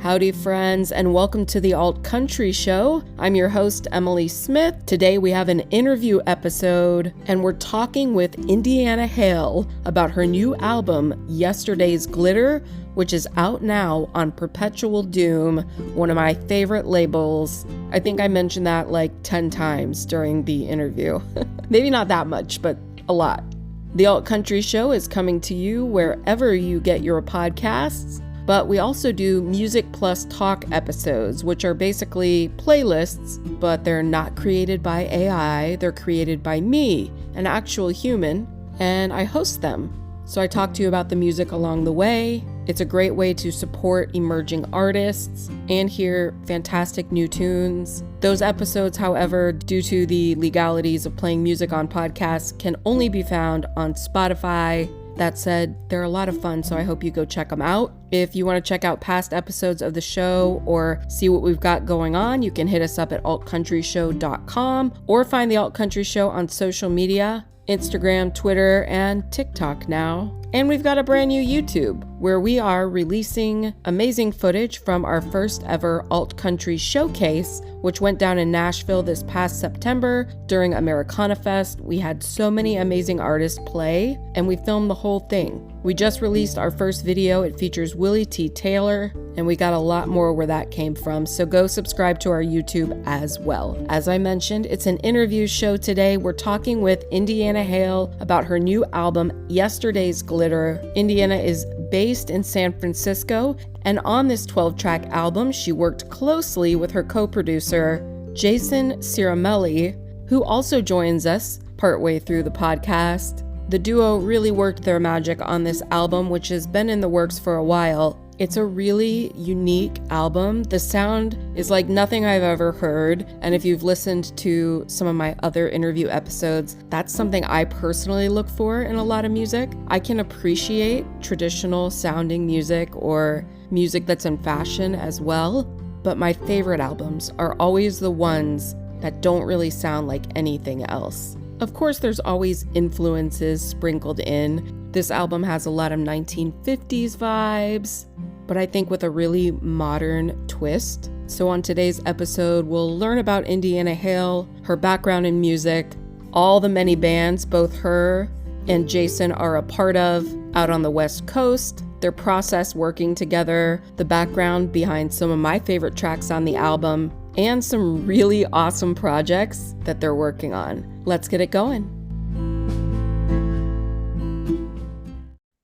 Howdy, friends, and welcome to the Alt Country Show. I'm your host, Emily Smith. Today we have an interview episode, and we're talking with Indianna Hale about her new album, Yesterday's Glitter, which is out now on Perpetual Doom, one of my favorite labels. I think I mentioned that like 10 times during the interview. Maybe not that much, but a lot. The Alt Country Show is coming to you wherever you get your podcasts. But we also do Music Plus Talk episodes, which are basically playlists, but they're not created by AI. They're created by me, an actual human, and I host them. So I talk to you about the music along the way. It's a great way to support emerging artists and hear fantastic new tunes. Those episodes, however, due to the legalities of playing music on podcasts, can only be found on Spotify. That said, they're a lot of fun, so I hope you go check them out. If you want to check out past episodes of the show or see what we've got going on, you can hit us up at altcountryshow.com or find the Alt Country Show on social media, Instagram, Twitter, and TikTok now. And we've got a brand new YouTube where we are releasing amazing footage from our first ever Alt Country Showcase, which went down in Nashville this past September during Americana Fest. We had so many amazing artists play, and we filmed the whole thing. We just released our first video. It features Willie T. Taylor, and we got a lot more where that came from, so go subscribe to our YouTube as well. As I mentioned, it's an interview show today. We're talking with Indianna Hale about her new album, Yesterday's Glitter. Indianna is based in San Francisco, and on this 12-track album, she worked closely with her co-producer, Jason Cirimele, who also joins us partway through the podcast. The duo really worked their magic on this album, which has been in the works for a while. It's a really unique album. The sound is like nothing I've ever heard, and if you've listened to some of my other interview episodes, that's something I personally look for in a lot of music. I can appreciate traditional sounding music or music that's in fashion as well, but my favorite albums are always the ones that don't really sound like anything else. Of course, there's always influences sprinkled in. This album has a lot of 1950s vibes, but I think with a really modern twist. So on today's episode, we'll learn about Indianna Hale, her background in music, all the many bands both her and Jason are a part of out on the West Coast, their process working together, the background behind some of my favorite tracks on the album, and some really awesome projects that they're working on. Let's get it going.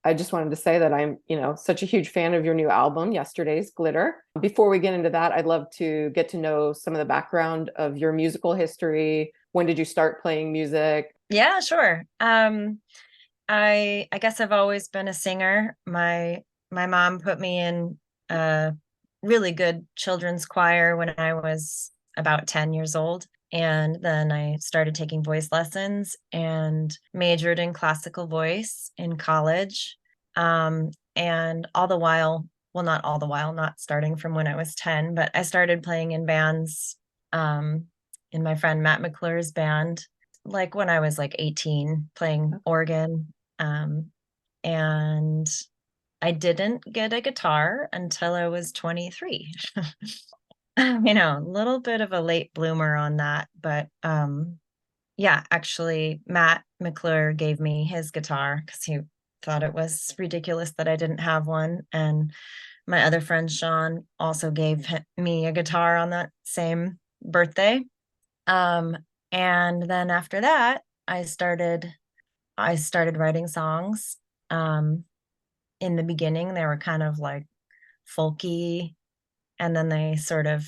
I just wanted to say that I'm, such a huge fan of your new album, Yesterday's Glitter. Before we get into that, I'd love to get to know some of the background of your musical history. When did you start playing music? Yeah, sure. I guess I've always been a singer. My mom put me in a really good children's choir when I was about 10 years old. And then I started taking voice lessons and majored in classical voice in college. And all the while, well, not all the while, not starting from when I was 10, but I started playing in bands in my friend Matt McClure's band, like when I was like 18, playing organ. And I didn't get a guitar until I was 23. A little bit of a late bloomer on that, but yeah, actually Matt McClure gave me his guitar because he thought it was ridiculous that I didn't have one, and my other friend Sean also gave me a guitar on that same birthday. And then after that I started writing songs. In the beginning they were kind of like folky, and then they sort of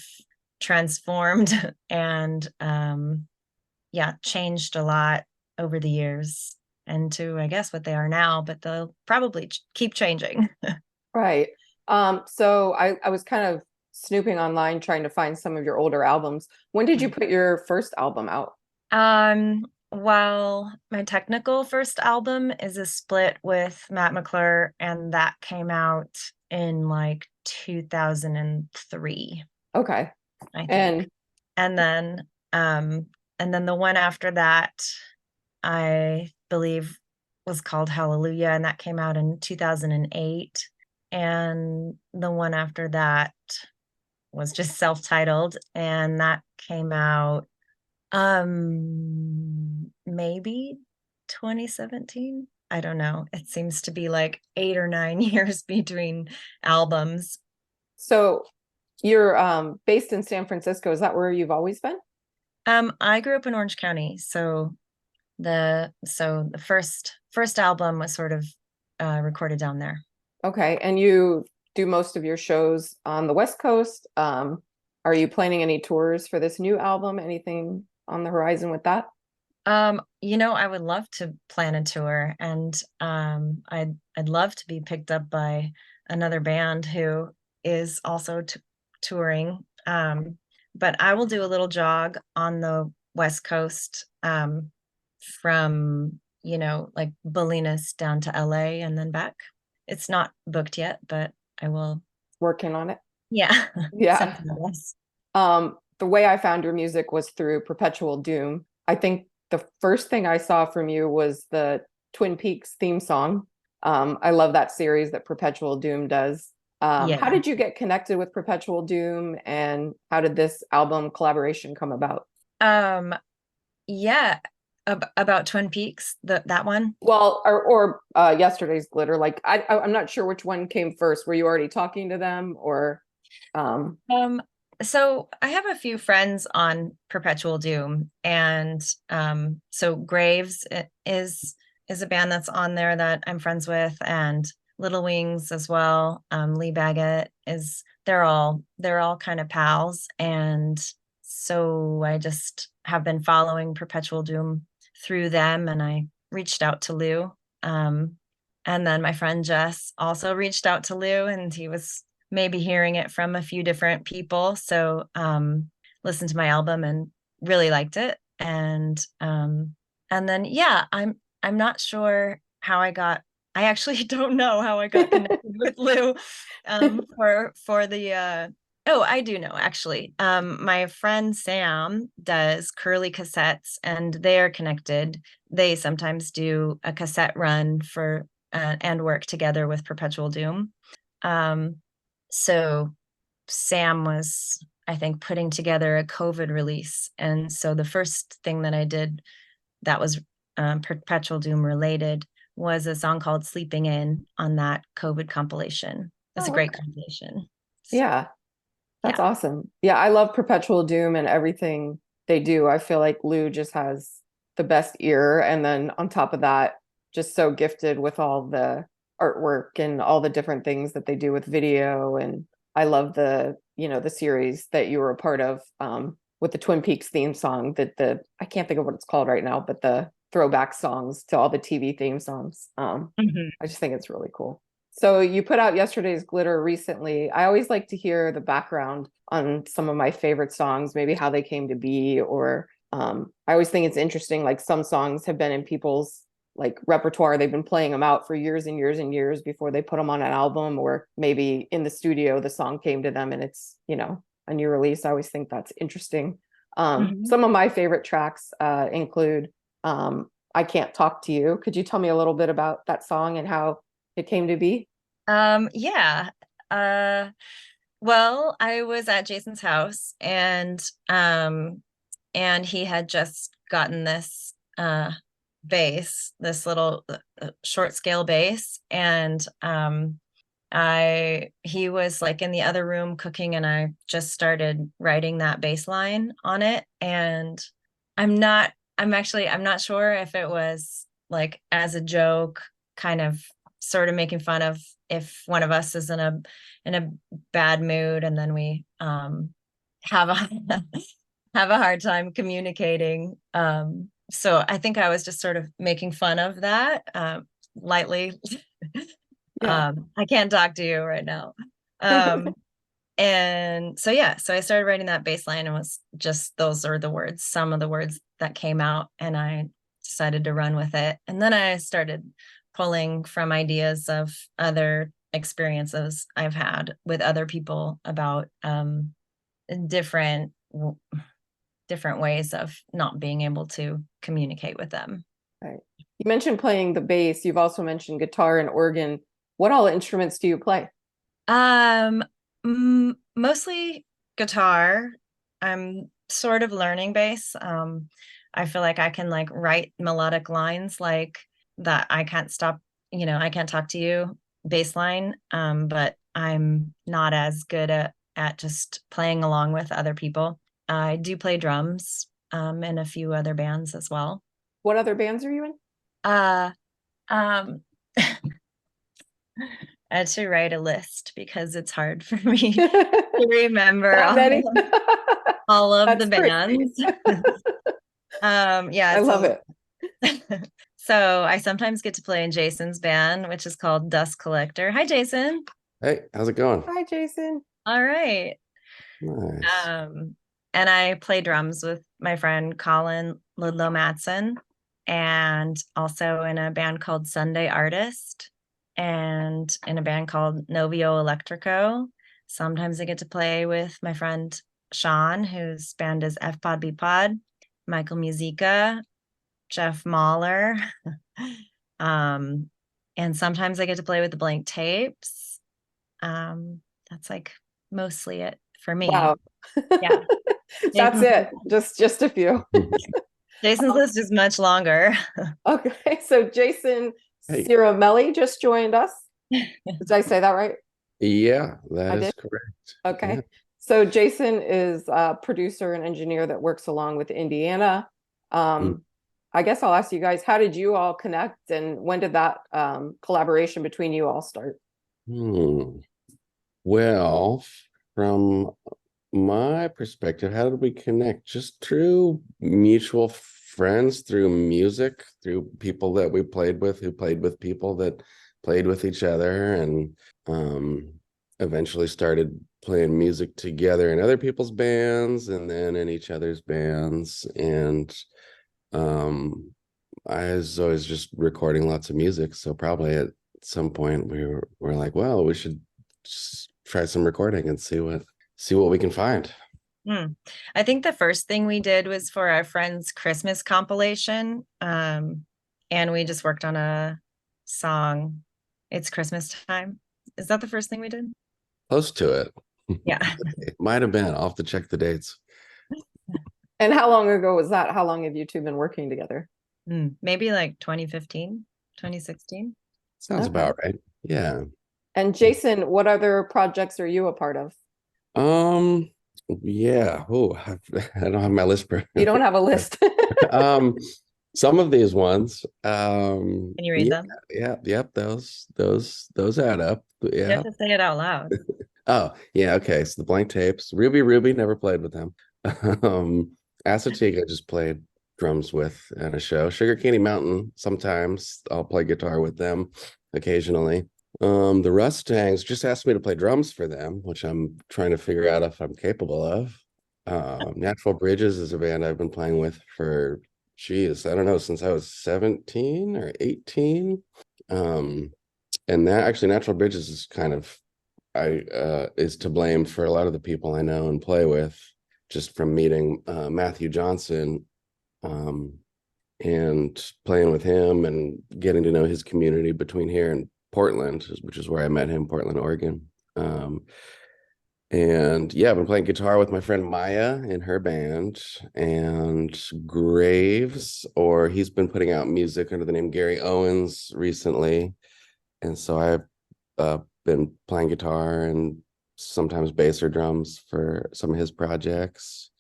transformed and changed a lot over the years into, I guess, what they are now, but they'll probably keep changing. Right. So I was kind of snooping online trying to find some of your older albums. When did you put your first album out? Well, my technical first album is a split with Matt McClure, and that came out in like 2003. Okay. I think. And then the one after that, I believe, was called Hallelujah, and that came out in 2008. and the one after that was just self-titled, and that came out maybe 2017. I don't know. It seems to be like 8 or 9 years between albums. So you're based in San Francisco. Is that where you've always been? I grew up in Orange County, so the first album was sort of recorded down there. Okay. And you do most of your shows on the West Coast. Are you planning any tours for this new album? Anything on the horizon with that? I would love to plan a tour, and I'd love to be picked up by another band who is also touring. But I will do a little jog on the West Coast, from like Bolinas down to LA and then back. It's not booked yet, but I will. Working on it. Yeah. Yeah. Sometimes. The way I found your music was through Perpetual Doom. I think the first thing I saw from you was the Twin Peaks theme song. I love that series that Perpetual Doom does. Yeah. How did you get connected with Perpetual Doom, and how did this album collaboration come about? Yeah, about Twin Peaks, that one. Well, or Yesterday's Glitter. Like I'm not sure which one came first. Were you already talking to them, or So I have a few friends on Perpetual Doom, and so Graves is a band that's on there that I'm friends with, and Little Wings as well. Lee Baggett is. They're all kind of pals, and so I just have been following Perpetual Doom through them, and I reached out to Lou. And then my friend Jess also reached out to Lou, and he was maybe hearing it from a few different people. So listened to my album and really liked it. And then yeah, I'm not sure how I actually don't know how I got connected with Lou for the oh, I do know actually. My friend Sam does curly cassettes, and they are connected. They sometimes do a cassette run for and work together with Perpetual Doom. So Sam was, I think, putting together a COVID release. And so the first thing that I did that was Perpetual Doom related was a song called Sleeping In on that COVID compilation. It's a great compilation. Yeah, that's awesome. Yeah, I love Perpetual Doom and everything they do. I feel like Lou just has the best ear. And then on top of that, just so gifted with all the artwork and all the different things that they do with video. And I love the series that you were a part of, with the Twin Peaks theme song, I can't think of what it's called right now, but the throwback songs to all the TV theme songs. I just think it's really cool. So you put out Yesterday's Glitter recently. I always like to hear the background on some of my favorite songs, maybe how they came to be, or I always think it's interesting, like some songs have been in people's like repertoire. They've been playing them out for years and years and years before they put them on an album, or maybe in the studio, the song came to them and it's, a new release. I always think that's interesting. Some of my favorite tracks include I Can't Talk to You. Could you tell me a little bit about that song and how it came to be? Yeah. Well, I was at Jason's house, and he had just gotten this bass, this little short scale bass, and he was like in the other room cooking, and I just started writing that bass line on it. And I'm not sure if it was like as a joke, kind of sort of making fun of if one of us is in a bad mood, and then we have a have a hard time communicating. So I think I was just sort of making fun of that lightly. I can't talk to you right now. And so yeah, so I started writing that bass line, and was just, those are the words, some of the words that came out, and I decided to run with it. And then I started pulling from ideas of other experiences I've had with other people about different ways of not being able to communicate with them. Right. You mentioned playing the bass. You've also mentioned guitar and organ. What all instruments do you play? Um, Mostly guitar. I'm sort of learning bass. I feel like I can like write melodic lines like that. I can't stop, I can't talk to you bass line. But I'm not as good at just playing along with other people. I do play drums, in a few other bands as well. What other bands are you in? Uh, um, I had to write a list because it's hard for me to remember That many? all of the That's great. bands. Yeah, I love it. So I sometimes get to play in Jason's band, which is called Dust Collector. Hi, Jason. Hey, how's it going? Hi, Jason. All right. Nice. And I play drums with my friend Colin Ludlow Matson, and also in a band called Sunday Artist, and in a band called Novio Electrico. Sometimes I get to play with my friend Sean, whose band is F Pod B Pod, Michael Musica, Jeff Mahler. And sometimes I get to play with the Blank Tapes. That's like mostly it for me. Wow. Yeah. That's it. Just a few. Jason's list is much longer. Okay, so Jason Hey. Cirimele just joined us. Did I say that right? Yeah, that I is did? correct. Okay. Yeah. So Jason is a producer and engineer that works along with Indianna. I guess I'll ask you guys, how did you all connect, and when did that collaboration between you all start? Well, from my perspective, how did we connect? Just through mutual friends, through music, through people that we played with, who played with people that played with each other, and eventually started playing music together in other people's bands and then in each other's bands. And I was always just recording lots of music. So probably at some point we're like, well, we should just try some recording and see what we can find. I think the first thing we did was for our friend's Christmas compilation. And we just worked on a song. It's Christmas time. Is that the first thing we did? Close to it. Yeah. It might have been. I'll have to check the dates. And how long ago was that? How long have you two been working together? Maybe like 2015, 2016. Sounds about right. Yeah. And Jason, what other projects are you a part of? Yeah. Oh, I don't have my list. You don't have a list. Some of these ones. Can you read them? Yep. Those add up. You Yeah. have to say it out loud. Oh, yeah. Okay. So the Blank Tapes, Ruby, never played with them. Acetica just played drums with at a show. Sugar Candy Mountain, sometimes I'll play guitar with them occasionally. The Rustangs just asked me to play drums for them, which I'm trying to figure out if I'm capable of. Natural Bridges is a band I've been playing with for, I don't know, since I was 17 or 18. And that actually Natural Bridges is kind of is to blame for a lot of the people I know and play with, just from meeting Matthew Johnson and playing with him and getting to know his community between here and Portland, which is where I met him, Portland, Oregon. And yeah, I've been playing guitar with my friend Maya in her band, and Graves, or he's been putting out music under the name Gary Owens recently. And so I've been playing guitar and sometimes bass or drums for some of his projects.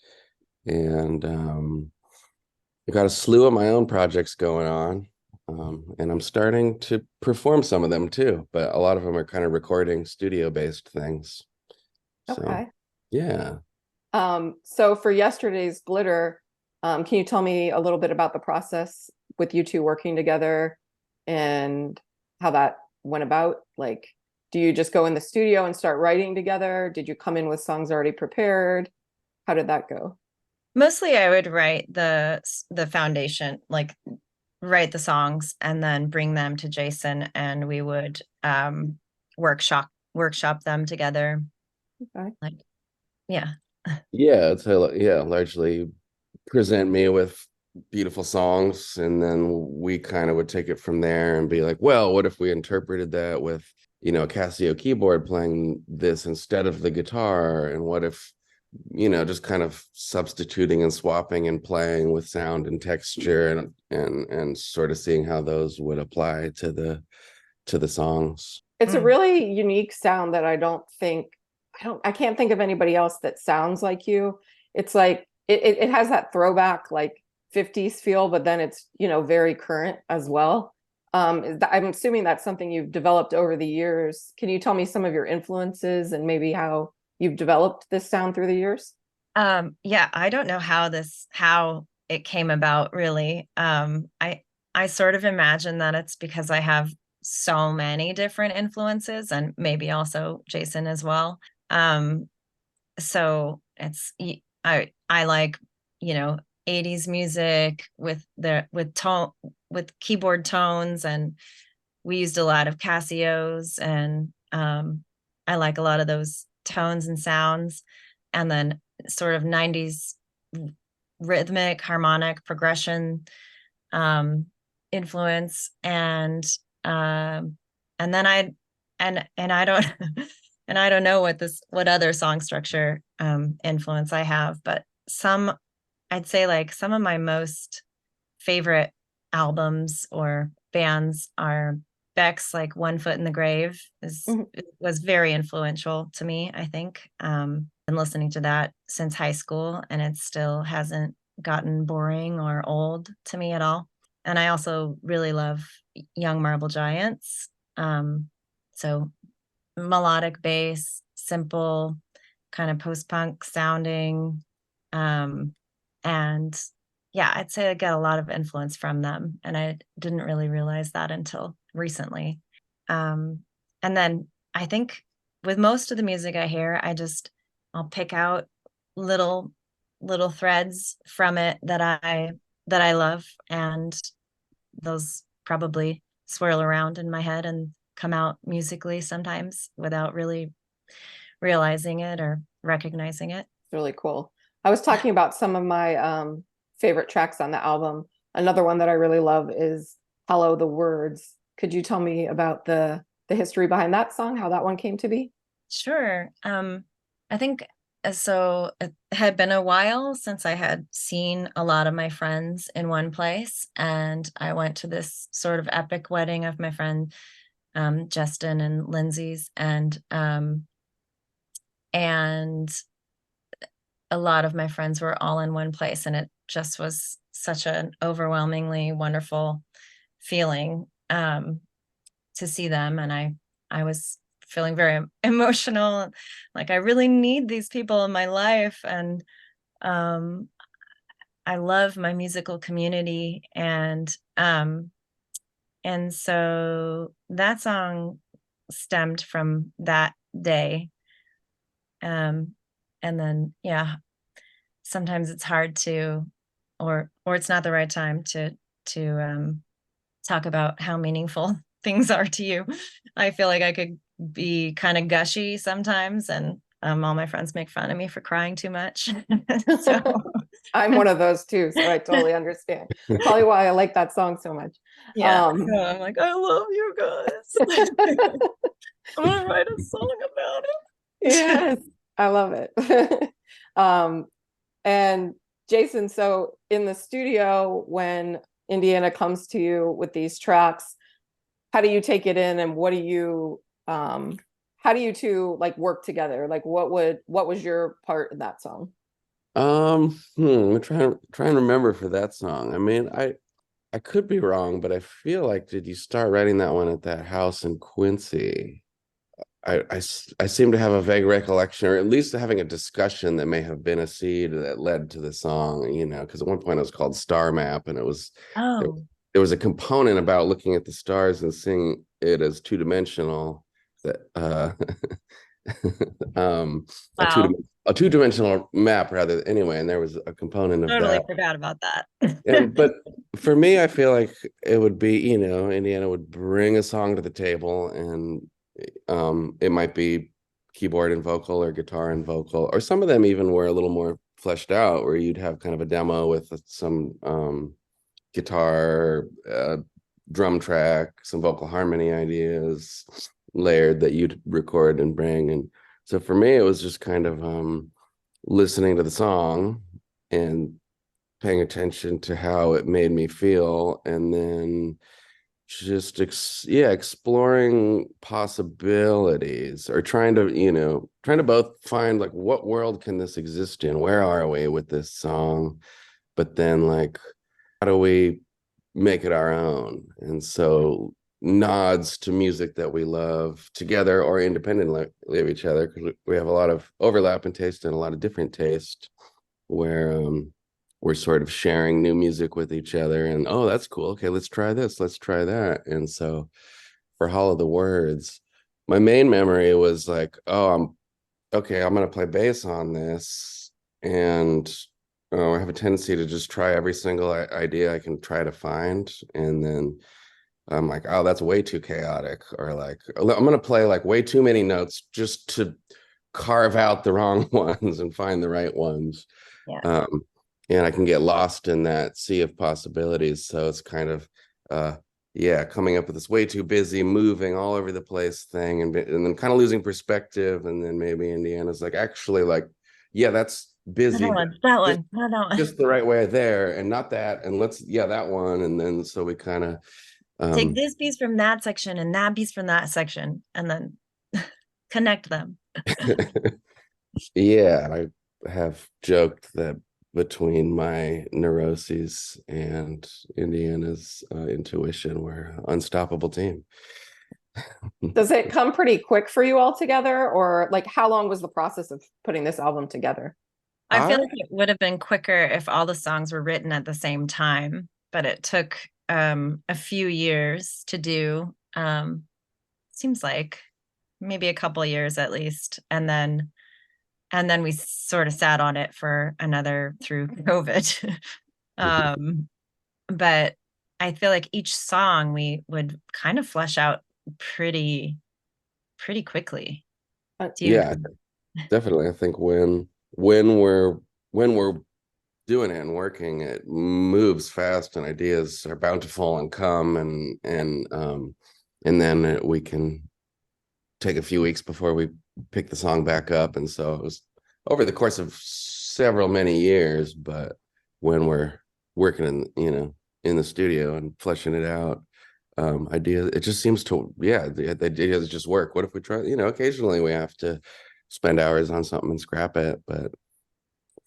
And I got a slew of my own projects going on. And I'm starting to perform some of them too, but a lot of them are kind of recording studio-based things. So, Okay. yeah. So for yesterday's glitter, can you tell me a little bit about the process with you two working together and how that went about? Like, do you just go in the studio and start writing together? Did you come in with songs already prepared? How did that go? Mostly I would write the foundation, like write the songs and then bring them to Jason, and we would workshop them together. Okay. Yeah. Yeah, it's largely present me with beautiful songs, and then we kind of would take it from there and be like, well, what if we interpreted that with, you know, a Casio keyboard playing this instead of the guitar, and what if, you know, just kind of substituting and swapping and playing with sound and texture, and sort of seeing how those would apply to the songs. It's a really unique sound that I can't think of anybody else that sounds like you. It's like it has that throwback like 50s feel, but then it's, you know, very current as well. I'm assuming that's something you've developed over the years. Can you tell me some of your influences and maybe how you've developed this sound through the years? Yeah, I don't know how it came about really. I sort of imagine that it's because I have so many different influences, and maybe also Jason as well. So I like, you know, 80s music with keyboard tones, and we used a lot of Casios, and I like a lot of those tones and sounds. And then sort of 90s rhythmic harmonic progression influence, and then I don't and I don't know what other song structure influence I have, but I'd say like some of my most favorite albums or bands are Beck's, like One Foot in the Grave was very influential to me, I think. Been listening to that since high school, and it still hasn't gotten boring or old to me at all. And I also really love Young Marble Giants. So melodic bass, simple, kind of post-punk sounding. And yeah, I'd say I get a lot of influence from them, and I didn't really realize that until recently. And then I think with most of the music I hear, I'll pick out little threads from it that I love, and those probably swirl around in my head and come out musically sometimes without really realizing it or recognizing it. It's really cool. I was talking about some of my favorite tracks on the album. Another one that I really love is Hollow the Words. Could you tell me about the history behind that song, how that one came to be? Sure. I think so. It had been a while since I had seen a lot of my friends in one place, and I went to this sort of epic wedding of my friend Justin and Lindsay's, and a lot of my friends were all in one place, and it just was such an overwhelmingly wonderful feeling to see them. And I was feeling very emotional, like I really need these people in my life, and I love my musical community, and so that song stemmed from that day. And then, yeah, sometimes it's hard to, or it's not the right time to talk about how meaningful things are to you. I feel like I could be kind of gushy sometimes, and all my friends make fun of me for crying too much. So I'm one of those too, so I totally understand. Probably why I like that song so much. yeah, so I'm like, I love you guys. I'm gonna write a song about it. Yes, I love it. And Jason, so in the studio, when Indianna comes to you with these tracks, how do you take it in, and how do you two like work together? Like what was your part in that song? I'm trying to remember for that song. I mean, I could be wrong, but I feel like, did you start writing that one at that house in Quincy? I seem to have a vague recollection, or at least having a discussion that may have been a seed that led to the song, you know, because at one point it was called Star Map, and there was a component about looking at the stars and seeing it as two-dimensional, that Wow. a two-dimensional map rather, anyway, and there was a component of Totally that. forgot about that. But for me, I feel like it would be, you know, Indianna would bring a song to the table, and it might be keyboard and vocal or guitar and vocal, or some of them even were a little more fleshed out, where you'd have kind of a demo with some guitar, drum track, some vocal harmony ideas layered that you'd record and bring. And so for me, it was just kind of listening to the song and paying attention to how it made me feel, and then just exploring possibilities, or trying to both find like, what world can this exist in, where are we with this song, but then like, how do we make it our own? And so nods to music that we love together or independently of each other, because we have a lot of overlap in taste and a lot of different taste, where we're sort of sharing new music with each other, and oh, that's cool, okay, let's try this, let's try that. And so for Hall of the Words, my main memory was like, oh, I'm gonna play bass on this, and I have a tendency to just try every single idea I can try to find, and then I'm like, oh, that's way too chaotic, or like, I'm gonna play like way too many notes just to carve out the wrong ones and find the right ones. Yeah. And I can get lost in that sea of possibilities. So it's kind of coming up with this way too busy, moving all over the place thing, and then kind of losing perspective. And then maybe Indiana's like, actually, like, yeah, that's busy, That one. just the right way there, and not that, and that one. And then so we kind of take this piece from that section and that piece from that section, and then connect them. Yeah, I have joked that between my neuroses and Indiana's intuition, we're an unstoppable team. Does it come pretty quick for you all together, or like, how long was the process of putting this album together? I feel like it would have been quicker if all the songs were written at the same time, but it took a few years to do. Seems like maybe a couple of years at least, and then we sort of sat on it for another through COVID. But I feel like each song we would kind of flesh out pretty quickly. Yeah, definitely. I think when we're doing it and working, it moves fast, and ideas are bountiful and come, and then we can take a few weeks before we pick the song back up. And so it was over the course of many years, but when we're working in the studio and fleshing it out, ideas, it just seems to, the ideas just work. What if we try, occasionally we have to spend hours on something and scrap it, but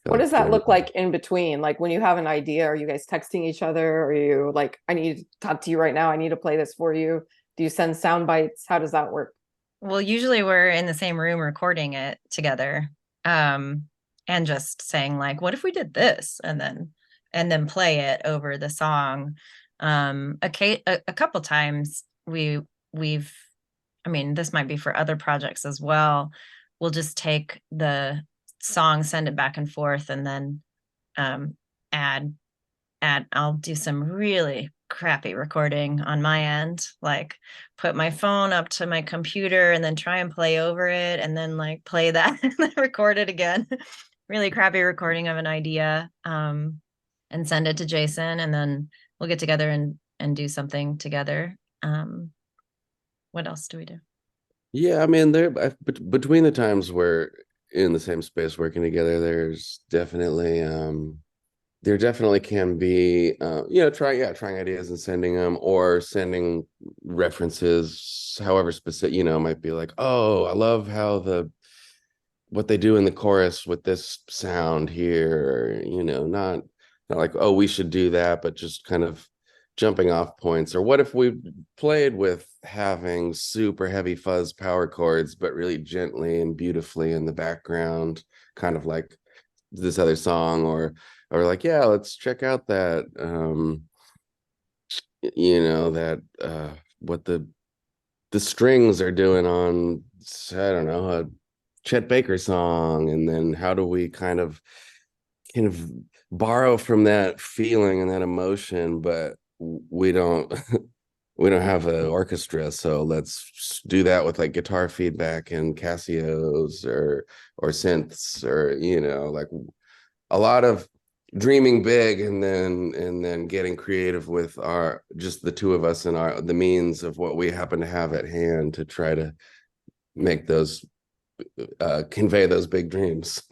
what does that look like in between? Like, when you have an idea, are you guys texting each other? Or are you like, I need to talk to you right now, I need to play this for you? Do you send sound bites? How does that work? Well, usually we're in the same room recording it together, and just saying like, what if we did this, and then play it over the song. A couple times we've, I mean, this might be for other projects as well, we'll just take the song, send it back and forth, and then add I'll do some really crappy recording on my end, like put my phone up to my computer and then try and play over it, and then like play that and then record it again. Really crappy recording of an idea, and send it to Jason, and then we'll get together and do something together. What else do we do? Yeah, I mean, between the times we're in the same space working together, there definitely can be trying ideas and sending them, or sending references, however specific, might be like, oh, I love how what they do in the chorus with this sound here, not like, oh, we should do that, but just kind of jumping off points. Or what if we played with having super heavy fuzz power chords, but really gently and beautifully in the background, kind of like this other song, or like, yeah, let's check out that what the strings are doing on, I don't know, a Chet Baker song, and then how do we kind of borrow from that feeling and that emotion, but we don't we don't have an orchestra, so let's do that with like guitar feedback and Casios or synths, or like a lot of dreaming big and then getting creative with our just the two of us and the means of what we happen to have at hand to try to make those convey those big dreams.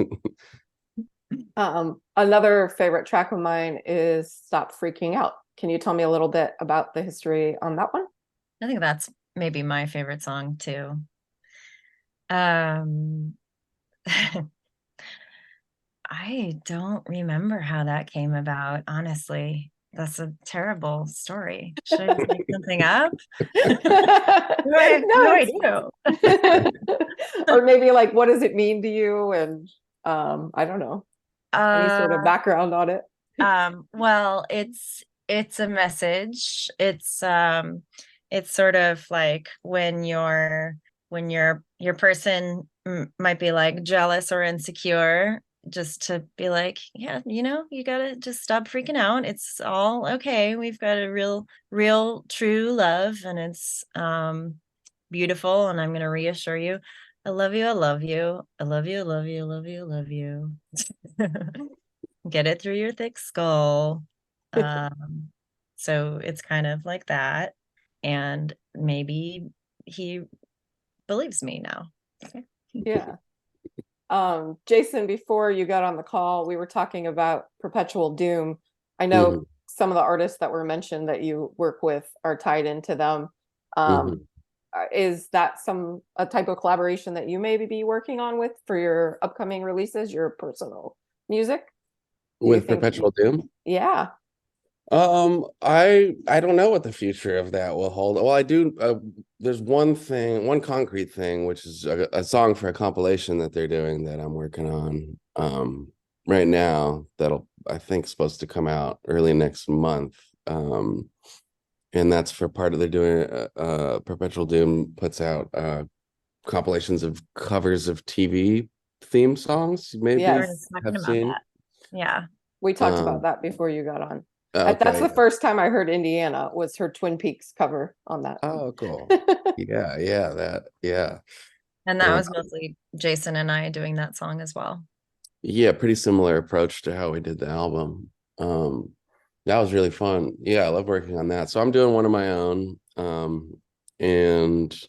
Another favorite track of mine is Stop Freaking Out. Can you tell me a little bit about the history on that one? I think that's maybe my favorite song too. I don't remember how that came about, honestly. That's a terrible story. Should I just make something up? I have no idea. Or maybe like, what does it mean to you? And I don't know, any sort of background on it. Well, it's a message. It's sort of like when your person might be like jealous or insecure, just to be like, yeah, you gotta just stop freaking out. It's all okay. We've got a real true love, and it's beautiful, and I'm gonna reassure you, I love you, I love you, I love you, I love you, I love you, I love you. Get it through your thick skull. So it's kind of like that, and maybe he believes me now. Yeah. Jason, before you got on the call, we were talking about Perpetual Doom. I know some of the artists that were mentioned that you work with are tied into them. Is that a type of collaboration that you maybe be working on with for your upcoming releases, your personal music? With Perpetual Doom? Yeah. I don't know what the future of that will hold. Well, I do. There's one concrete thing, which is a song for a compilation that they're doing that I'm working on right now. That'll, I think, supposed to come out early next month. And that's for part of they're doing. Perpetual Doom puts out compilations of covers of TV theme songs. Maybe yes. have seen. That. Yeah, we talked about that before you got on. Okay. That's the first time I heard Indianna was her Twin Peaks cover on that. Oh, cool. Yeah. And that was mostly Jason and I doing that song as well. Yeah, pretty similar approach to how we did the album. That was really fun. Yeah, I love working on that. So I'm doing one of my own. And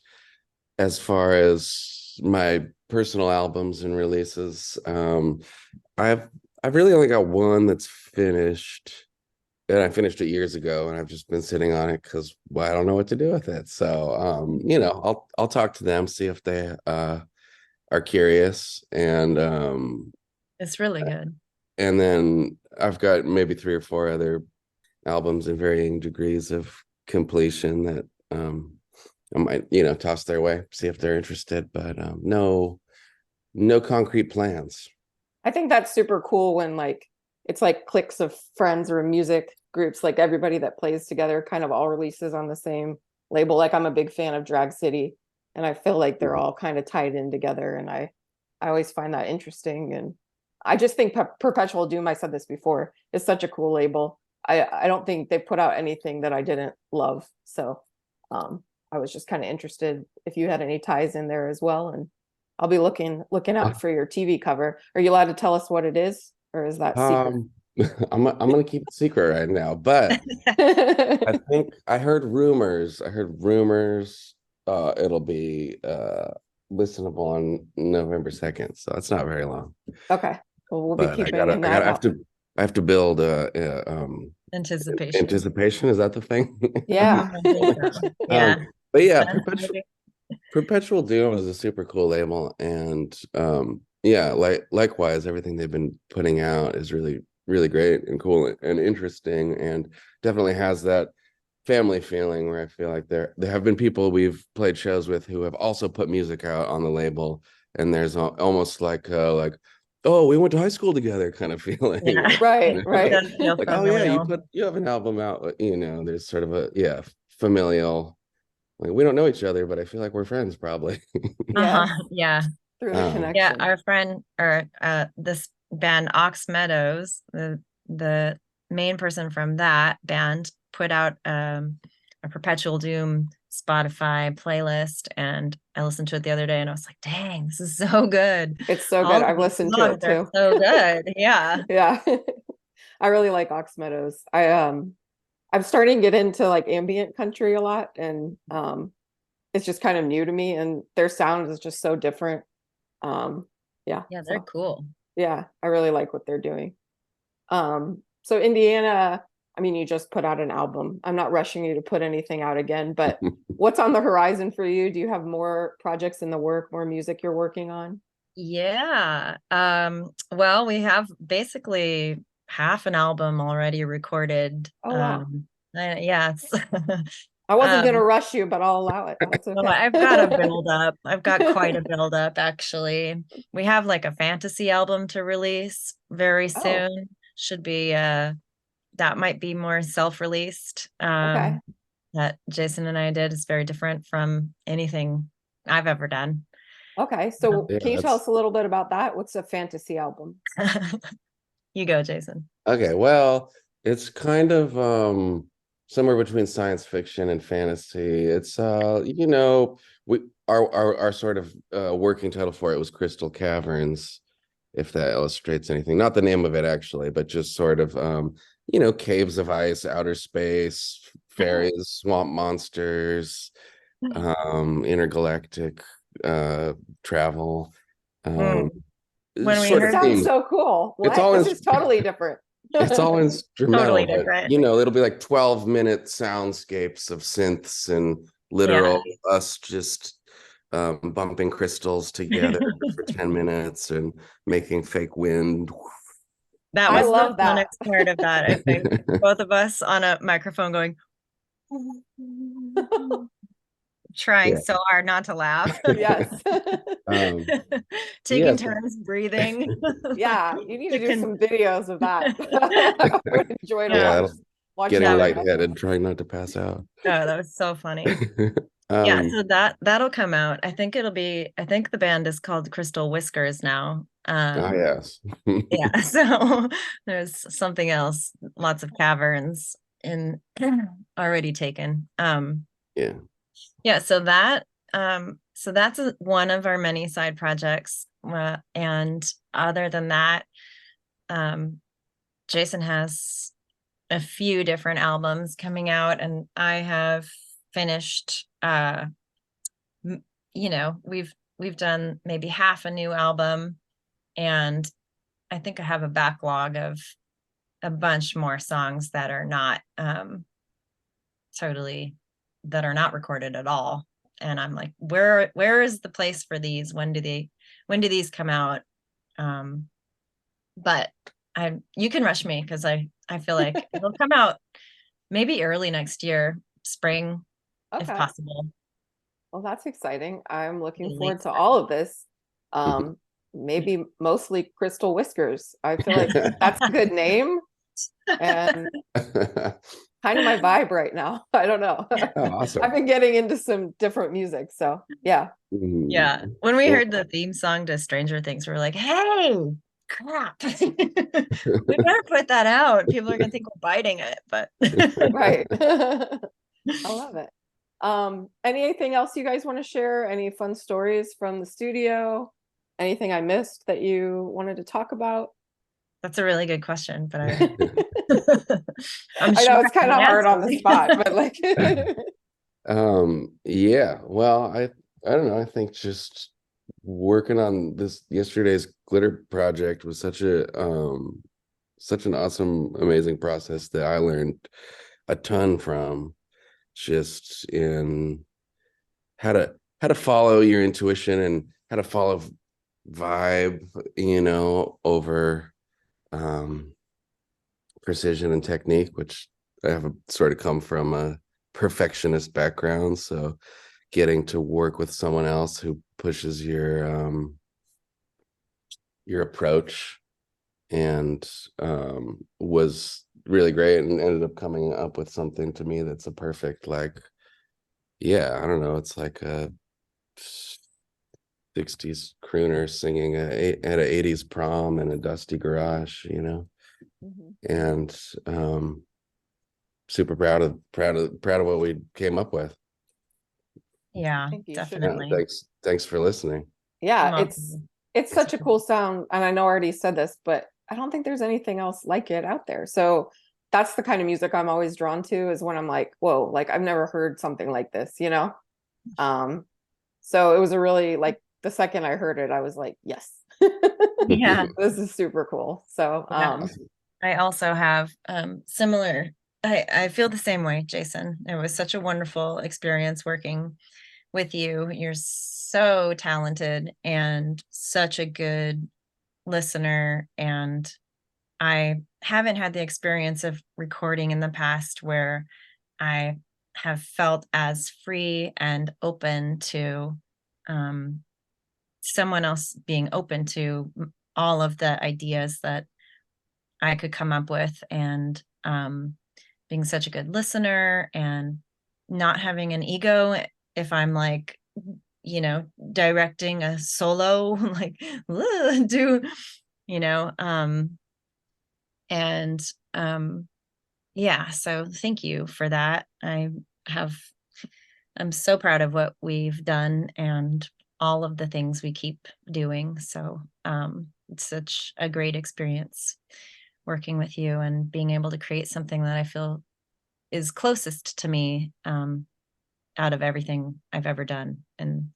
as far as my personal albums and releases, I've really only got one that's finished. And I finished it years ago, and I've just been sitting on it because I don't know what to do with it. So, I'll talk to them, see if they are curious, and it's really good. And then I've got maybe 3 or 4 other albums in varying degrees of completion that I might toss their way, see if they're interested. But no concrete plans. I think that's super cool when it's like cliques of friends or music groups, like everybody that plays together kind of all releases on the same label. Like I'm a big fan of Drag City, and I feel like they're all kind of tied in together, and I always find that interesting. And I just think Perpetual Doom, I said this before, is such a cool label. I don't think they put out anything that I didn't love. So I was just kind of interested if you had any ties in there as well. And I'll be looking out for your TV cover. Are you allowed to tell us what it is? Or is that secret? I'm gonna keep it secret right now, but I think I heard rumors. It'll be listenable on November 2nd, so that's not very long. Okay, well, we'll be keeping an eye out. I have to build anticipation. Anticipation, is that the thing? Yeah. Yeah. But yeah, Perpetual Doom is a super cool label, and yeah, likewise, everything they've been putting out is really, really great and cool and interesting, and definitely has that family feeling where I feel like there have been people we've played shows with who have also put music out on the label, and there's almost like oh, we went to high school together kind of feeling. Yeah. Right. Like, oh yeah, you have an album out, there's sort of a familial, like, we don't know each other, but I feel like we're friends probably. Yeah, through the connection. Yeah, our friend, or this band Ox Meadows, the main person from that band put out a Perpetual Doom Spotify playlist, and I listened to it the other day and I was like, dang, this is so good. It's so All good. of I've these listened to it songs are too. so good. Yeah. Yeah. I really like Ox Meadows. I'm starting to get into like ambient country a lot, and it's just kind of new to me, and their sound is just so different. Yeah. Yeah, they're So cool. yeah, I really like what they're doing. So Indianna, I mean, you just put out an album. I'm not rushing you to put anything out again, but what's on the horizon for you? Do you have more projects in the work, more music you're working on? Yeah. Well, we have basically half an album already recorded. Oh wow. Yeah, it's I wasn't gonna um rush you, but I'll allow it. That's well, okay. I've got a build up. I've got quite a build up actually. We have like a fantasy album to release very Oh, soon. Should be that might be more self-released. okay. That Jason and I did is very different from anything I've ever done. Okay. So Yeah, can you tell that's us a little bit about that? What's a fantasy album? You go, Jason. okay. Well, it's kind of somewhere between science fiction and fantasy. It's we our sort of working title for it was Crystal Caverns, if that illustrates anything. Not the name of it actually, but just sort of caves of ice, outer space, fairies, swamp monsters, intergalactic travel. Um Mm. When we Sort This of heard sounds themed. so cool. It's What? all This is totally different. it's all totally instrumental, but different. it'll be like 12-minute soundscapes of synths and Yeah. literal us just bumping crystals together for 10 minutes and making fake wind. That I was the love that. funnest part of that, I think. Both of us on a microphone going, trying Yeah. so hard not to laugh. Yes. um Taking yes. turns breathing. Yeah, you need to You do can, some videos of that. I would enjoy to yeah, Yeah, watch getting that that was, in my lightheaded, trying not to pass out. oh, that was so funny. Yeah, um so that'll come out. I think the band is called Crystal Whiskers now. yes. Yeah, so there's something else, lots of caverns in already taken. Yeah. Yeah, so that's one of our many side projects. And other than that, um, Jason has a few different albums coming out, and I have finished we've done maybe half a new album, and I think I have a backlog of a bunch more songs that are not totally that are not recorded at all. And I'm like, where is the place for these? When do these come out? But you can rush me because I feel like it'll come out maybe early next year, spring, if Okay. possible. Well, that's exciting. I'm looking Maybe forward late to spring. all of this. Maybe mostly Crystal Whiskers. I feel like that's a good name and kind of my vibe right now. I don't know. Oh, I've awesome. been getting into some different music, so yeah. Yeah. Mm. When we Well, heard the theme song to Stranger Things, we were like, hey, crap. We better put that out. People are gonna think we're biting it, but Right. I love it. Anything else you guys want to share? Any fun stories from the studio? Anything I missed that you wanted to talk about? that's a really good question. But I'm I sure know I it's kind can of hard on the answer. spot, but like yeah, well, I don't know, I think just working on this yesterday's glitter project was such an awesome, amazing process that I learned a ton from, just in how to follow your intuition and how to follow vibe, over um precision and technique, which I have sort of come from a perfectionist background. So getting to work with someone else who pushes your approach and was really great, and ended up coming up with something to me that's a perfect, like, yeah, I don't know, it's like a 60s crooner singing at an 80s prom in a dusty garage, Mhm. and super proud of what we came up with. Yeah, think you should. definitely. Thanks for listening. Yeah, Welcome. it's such a cool sound, and I know I already said this, but I don't think there's anything else like it out there. So that's the kind of music I'm always drawn to, is when I'm like, whoa, like I've never heard something like this, you know? So it was a really, like, the second I heard it, I was like, yes. Yeah. This is super cool. So Yeah. I also have similar, I feel the same way, Jason. It was such a wonderful experience working with you. You're so talented and such a good listener. And I haven't had the experience of recording in the past where I have felt as free and open to someone else being open to all of the ideas that I could come up with, and being such a good listener and not having an ego if I'm like, you know, directing a solo, like do, you know, and yeah, so thank you for that. Have I'm so proud of what we've done and all of the things we keep doing. So it's such a great experience working with you and being able to create something that I feel is closest to me out of everything I've ever done in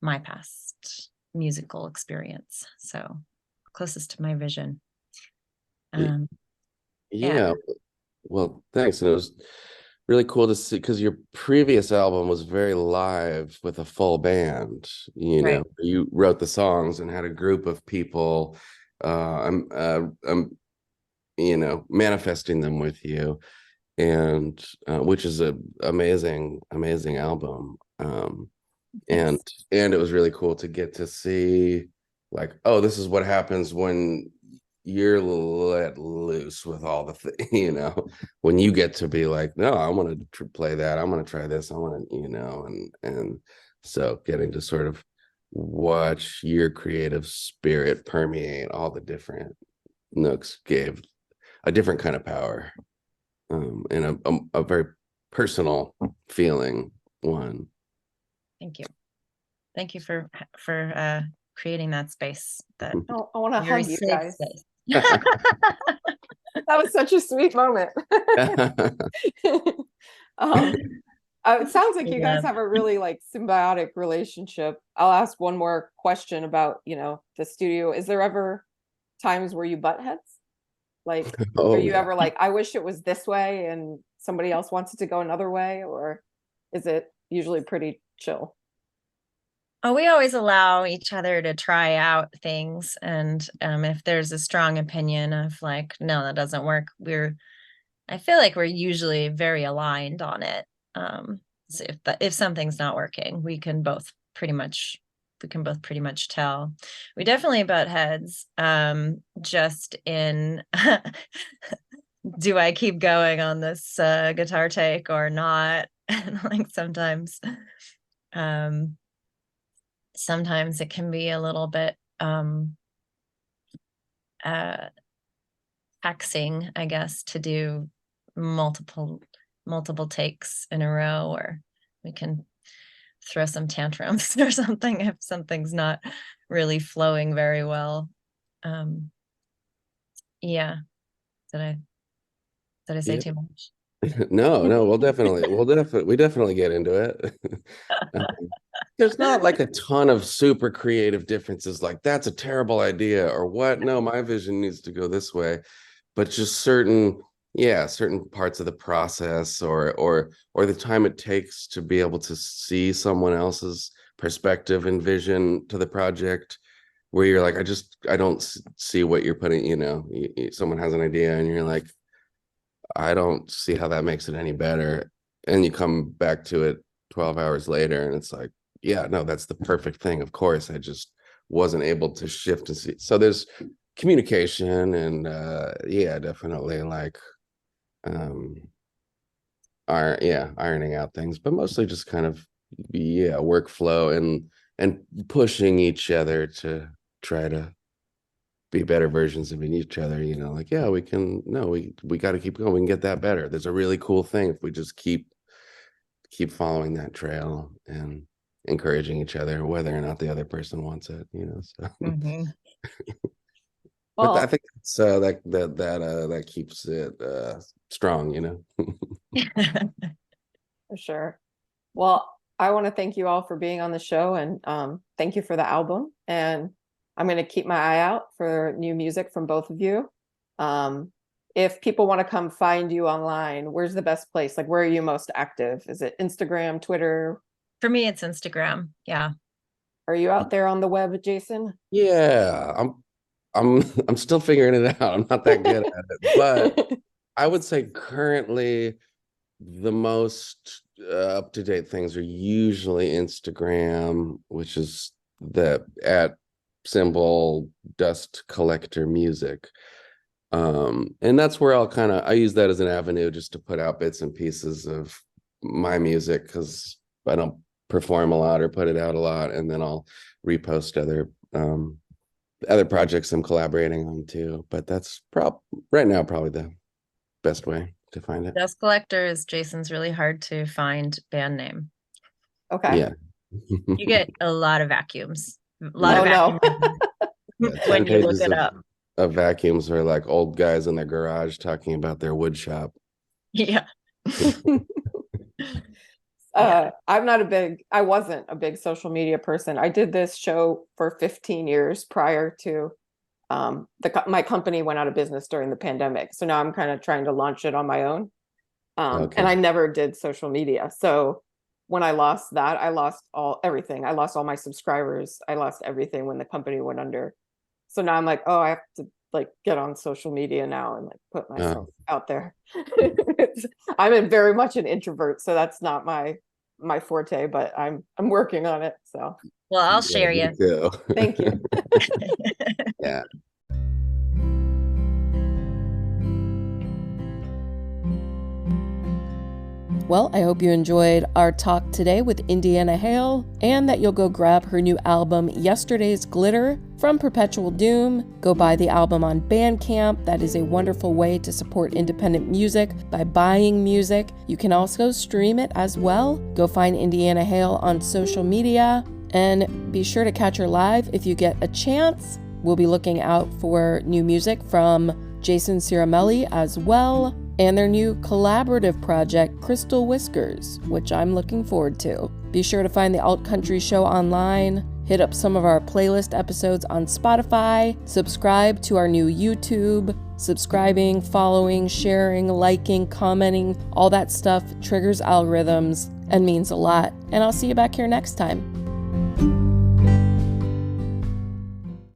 my past musical experience. So closest to my vision. Yeah. Yeah. Well, thanks. And it was really cool to see, because your previous album was very live with a full band. You Right. know, you wrote the songs and had a group of people. I'm you know, manifesting them with you, and which is a amazing album. And Thanks. it was really cool to get to see, like, oh, this is what happens when you're let loose with all the you know, when you get to be like, no, I want to play that, I want to try this, I want to, you know, and so getting to sort of watch your creative spirit permeate all the different nooks gave a different kind of power, and a very personal feeling one. Thank you. Thank you for creating that space, that I want to very hug you safe guys. space. That was such a sweet moment. It sounds like you guys Yeah. have a really like symbiotic relationship. I'll ask one more question about, you know, the studio. Is there ever times where you butt heads? Like, are Oh you yeah. ever like, I wish it was this way and somebody else wants it to go another way? Or is it usually pretty chill? Oh, we always allow each other to try out things. And if there's a strong opinion of like, no, that doesn't work, I feel like we're usually very aligned on it. So if something's not working, we can both pretty much tell. We definitely butt heads, just in do I keep going on this guitar take or not? And like sometimes it can be a little bit uh taxing, I guess, to do multiple takes in a row, or we can throw some tantrums or something if something's not really flowing very well. Yeah. Did I say Yeah. too much? No, we definitely get into it. Um, there's not like a ton of super creative differences, like that's a terrible idea or what. No, my vision needs to go this way, but just certain parts of the process, or the time it takes to be able to see someone else's perspective and vision to the project, where you're like, I don't see what you're putting, you know, someone has an idea and you're like, I don't see how that makes it any better. And you come back to it 12 hours later and it's like, yeah, no, that's the perfect thing. Of course, I just wasn't able to shift and see. So there's communication and yeah, definitely like um ironing out things, but mostly just kind of workflow and pushing each other to try to be better versions of each other, you know, like, yeah, we can, no, we got to keep going, we can get that better. There's a really cool thing if we just keep following that trail. And encouraging each other, whether or not the other person wants it, so. Mm-hmm. But Well, I think it's that keeps it strong. for sure. Well, I want to thank you all for being on the show, and thank you for the album. And I'm going to keep my eye out for new music from both of you. If people want to come find you online, where's the best place? Like, where are you most active? Is it Instagram, Twitter? For me, it's Instagram. Yeah. Are you out there on the web, Jason? Yeah, I'm still figuring it out. I'm not that good at it, but I would say currently the most up-to-date things are usually Instagram, which is the @ dust collector music. And that's where I use that as an avenue just to put out bits and pieces of my music, because I don't perform a lot or put it out a lot, and then I'll repost other projects I'm collaborating on too. But that's right now probably the best way to find it. Dust Collector is Jason's really hard to find band name. Okay. Yeah. You get a lot of vacuums. A Oh, lot of no. vacuums Yeah, when 10 you look pages it up. of vacuums are like old guys in their garage talking about their wood shop. Yeah. I wasn't a big social media person. I did this show for 15 years prior to my company went out of business during the pandemic. So now I'm kind of trying to launch it on my own. Okay. And I never did social media. So when I lost that, I lost everything. I lost all my subscribers. I lost everything when the company went under. So now I'm like, oh, I have to like get on social media now and like put myself out there. I'm very much an introvert, so that's not my forte, but I'm working on it. So Well, I'll Yeah, share me you. too. thank you. Yeah. Well, I hope you enjoyed our talk today with Indianna Hale, and that you'll go grab her new album, Yesterday's Glitter, from Perpetual Doom. Go buy the album on Bandcamp. That is a wonderful way to support independent music by buying music. You can also stream it as well. Go find Indianna Hale on social media, and be sure to catch her live if you get a chance. We'll be looking out for new music from Jason Cirimele as well, and their new collaborative project, Crystal Whiskers, which I'm looking forward to. Be sure to find the Alt Country Show online, hit up some of our playlist episodes on Spotify, subscribe to our new YouTube. Subscribing, following, sharing, liking, commenting, all that stuff triggers algorithms and means a lot. And I'll see you back here next time.